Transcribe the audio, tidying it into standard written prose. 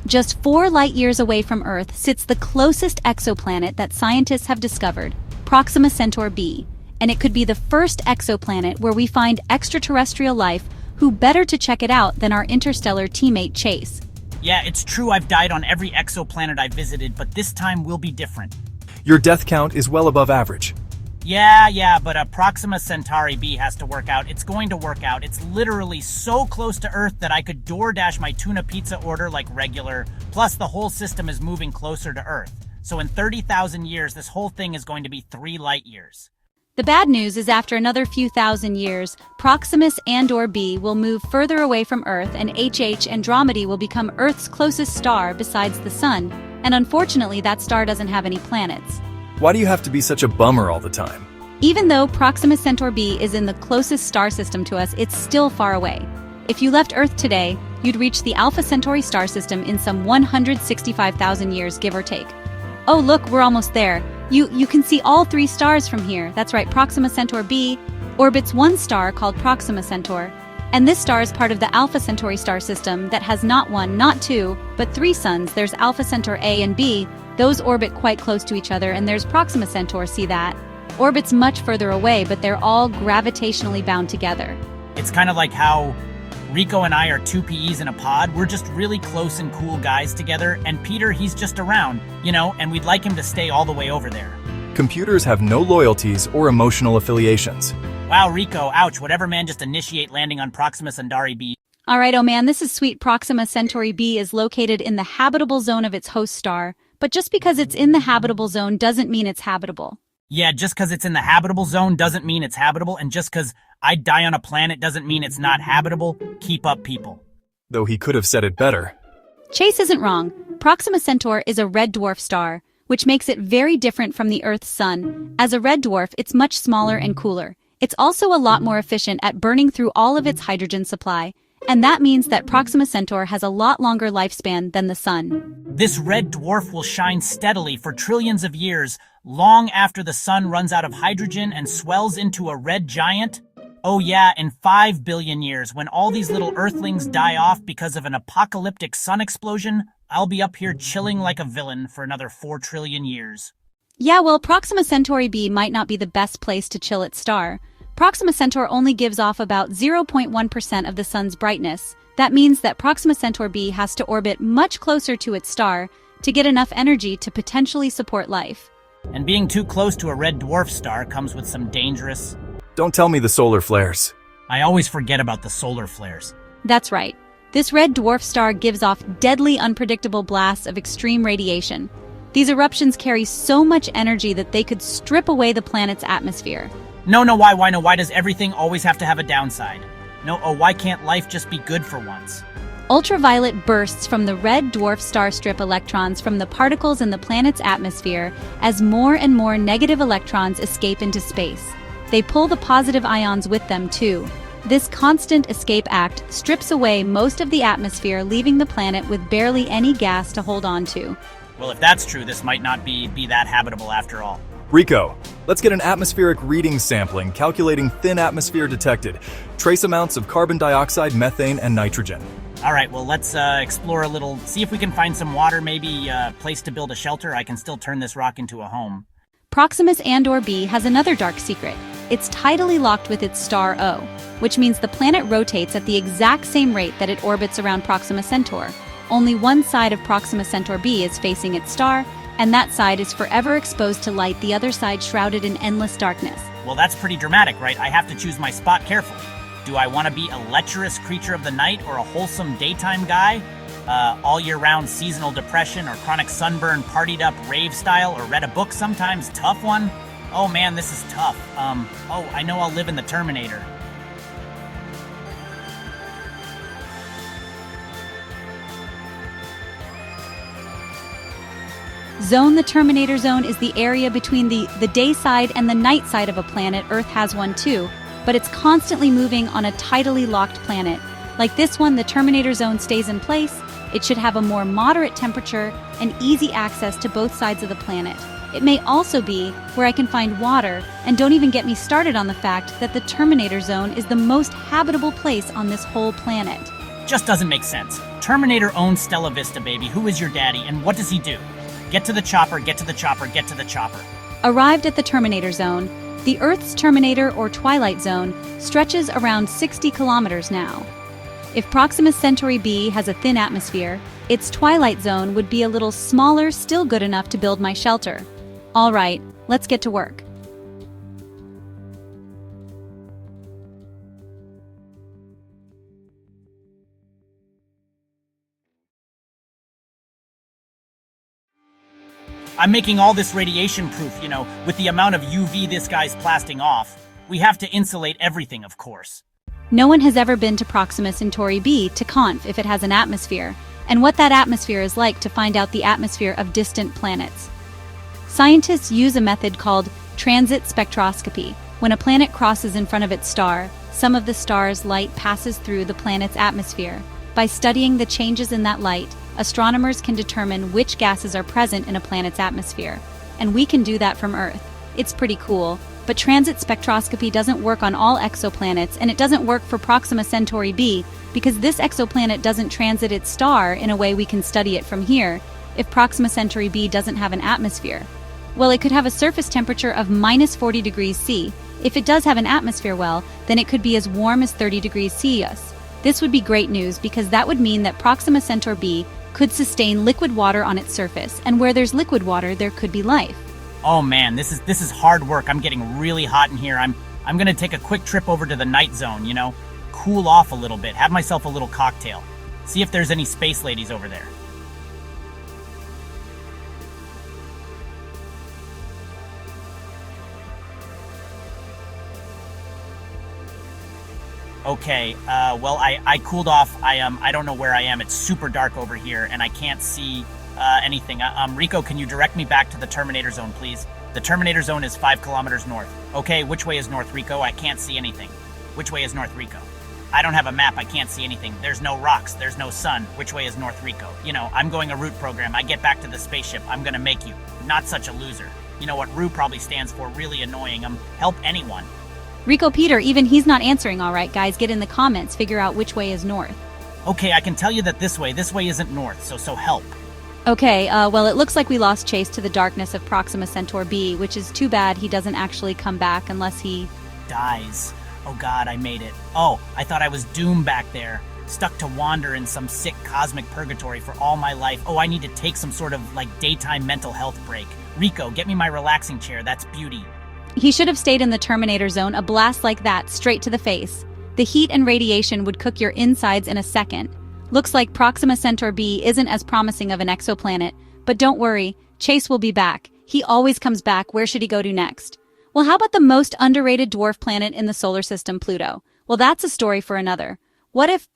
Just 4 light-years away from Earth sits the closest exoplanet that scientists have discovered, Proxima Centauri b, and it could be the first exoplanet where we find extraterrestrial life. Who better to check it out than our interstellar teammate Chase? Yeah, it's true I've died on every exoplanet I visited, but this time will be different. Your death count is well above average. Yeah, but Proxima Centauri b has to work out. It's going to work out. It's literally so close to Earth that I could DoorDash my tuna pizza order like regular, plus the whole system is moving closer to Earth. So in 30,000 years, this whole thing is going to be 3 light years. The bad news is after another few thousand years, Proximus and/or b will move further away from Earth and HH Andromeda will become Earth's closest star besides the Sun, and unfortunately that star doesn't have any planets. Why do you have to be such a bummer all the time? Even though Proxima Centauri b is in the closest star system to us, it's still far away. If you left Earth today, you'd reach the Alpha Centauri star system in some 165,000 years, give or take. Oh look, we're almost there. You can see all 3 stars from here. That's right, Proxima Centauri b orbits one star called Proxima Centauri. And this star is part of the Alpha Centauri star system that has not 1, not 2, but 3 suns. There's Alpha Centauri A and B. Those orbit quite close to each other, and there's Proxima Centauri, see that? Orbits much further away, but they're all gravitationally bound together. It's kind of like how Rico and I are 2 PEs in a pod. We're just really close and cool guys together, and Peter, he's just around, and we'd like him to stay all the way over there. Computers have no loyalties or emotional affiliations. Wow, Rico, ouch, whatever, man, just initiate landing on Proxima Centauri b. Alright, oh man, this is sweet. Proxima Centauri b is located in the habitable zone of its host star, but just because it's in the habitable zone doesn't mean it's habitable. Yeah, just because it's in the habitable zone doesn't mean it's habitable, and just because I die on a planet doesn't mean it's not habitable. Keep up, people. Though he could have said it better. Chase isn't wrong. Proxima Centauri is a red dwarf star, which makes it very different from the Earth's sun. As a red dwarf, it's much smaller and cooler. It's also a lot more efficient at burning through all of its hydrogen supply, and that means that Proxima Centauri has a lot longer lifespan than the sun. This red dwarf will shine steadily for trillions of years, long after the sun runs out of hydrogen and swells into a red giant. Oh yeah, in 5 billion years, when all these little Earthlings die off because of an apocalyptic sun explosion, I'll be up here chilling like a villain for another 4 trillion years. Yeah, well, Proxima Centauri b might not be the best place to chill its star. Proxima Centauri only gives off about 0.1% of the sun's brightness. That means that Proxima Centauri b has to orbit much closer to its star to get enough energy to potentially support life. And being too close to a red dwarf star comes with some dangerous... Don't tell me the solar flares. I always forget about the solar flares. That's right. This red dwarf star gives off deadly, unpredictable blasts of extreme radiation. These eruptions carry so much energy that they could strip away the planet's atmosphere. No, why does everything always have to have a downside? No, why can't life just be good for once? Ultraviolet bursts from the red dwarf star strip electrons from the particles in the planet's atmosphere as more and more negative electrons escape into space. They pull the positive ions with them too. This constant escape act strips away most of the atmosphere, leaving the planet with barely any gas to hold on to. Well, if that's true, this might not be that habitable after all. Rico, let's get an atmospheric reading sampling calculating thin atmosphere detected, trace amounts of carbon dioxide, methane, and nitrogen. All right, well, let's explore a little, see if we can find some water, maybe a place to build a shelter. I can still turn this rock into a home. Proximus and/or b has another dark secret. It's tidally locked with its star O, which means the planet rotates at the exact same rate that it orbits around Proxima Centauri. Only one side of Proxima Centauri b is facing its star, and that side is forever exposed to light, the other side shrouded in endless darkness. Well, that's pretty dramatic, right? I have to choose my spot carefully. Do I want to be a lecherous creature of the night or a wholesome daytime guy? All year round seasonal depression or chronic sunburn, partied up rave style, or read a book sometimes, tough one? Oh man, this is tough. I know I'll live in the Terminator. Zone. The Terminator Zone is the area between the day side and the night side of a planet. Earth has one too, but it's constantly moving on a tidally locked planet. Like this one, the Terminator Zone stays in place. It should have a more moderate temperature and easy access to both sides of the planet. It may also be where I can find water, and don't even get me started on the fact that the Terminator Zone is the most habitable place on this whole planet. Just doesn't make sense. Terminator owns Stella Vista, baby. Who is your daddy, and what does he do? Get to the chopper, get to the chopper, get to the chopper. Arrived at the Terminator Zone. The Earth's Terminator or Twilight Zone stretches around 60 kilometers now. If Proxima Centauri b has a thin atmosphere, its Twilight Zone would be a little smaller, still good enough to build my shelter. All right, let's get to work. I'm making all this radiation proof, with the amount of UV this guy's blasting off. We have to insulate everything, of course. No one has ever been to Proxima Centauri b to conf if it has an atmosphere, and what that atmosphere is like to find out the atmosphere of distant planets. Scientists use a method called transit spectroscopy. When a planet crosses in front of its star, some of the star's light passes through the planet's atmosphere. By studying the changes in that light, astronomers can determine which gases are present in a planet's atmosphere. And we can do that from Earth. It's pretty cool, but transit spectroscopy doesn't work on all exoplanets, and it doesn't work for Proxima Centauri b because this exoplanet doesn't transit its star in a way we can study it from here if Proxima Centauri b doesn't have an atmosphere. Well, it could have a surface temperature of minus 40 degrees C. If it does have an atmosphere, well, then it could be as warm as 30 degrees Celsius. This would be great news because that would mean that Proxima Centauri b could sustain liquid water on its surface, and where there's liquid water, there could be life. Oh man, this is hard work. I'm getting really hot in here. I'm gonna take a quick trip over to the night zone, cool off a little bit, have myself a little cocktail. See if there's any space ladies over there. Okay, well, I cooled off. I don't know where I am. It's super dark over here, and I can't see anything. Rico, can you direct me back to the Terminator Zone, please? The Terminator Zone is 5 kilometers north. Okay, which way is north, Rico? I can't see anything. Which way is north, Rico? I don't have a map. I can't see anything. There's no rocks. There's no sun. Which way is north, Rico? I'm going a route program. I get back to the spaceship. I'm gonna make you not such a loser. You know what RU probably stands for? Really annoying. Help anyone. Rico Peter, even he's not answering. All right, guys, get in the comments, figure out which way is north. Okay, I can tell you that this way isn't north, so help. Okay, well, it looks like we lost Chase to the darkness of Proxima Centauri b, which is too bad. He doesn't actually come back unless he dies. Oh god, I made it. Oh, I thought I was doomed back there, stuck to wander in some sick cosmic purgatory for all my life. Oh, I need to take some sort of, daytime mental health break. Rico, get me my relaxing chair. That's beauty. He should have stayed in the Terminator Zone. A blast like that, straight to the face. The heat and radiation would cook your insides in a second. Looks like Proxima Centauri b isn't as promising of an exoplanet, but don't worry, Chase will be back. He always comes back. Where should he go to next? Well, how about the most underrated dwarf planet in the solar system, Pluto? Well, that's a story for another. What if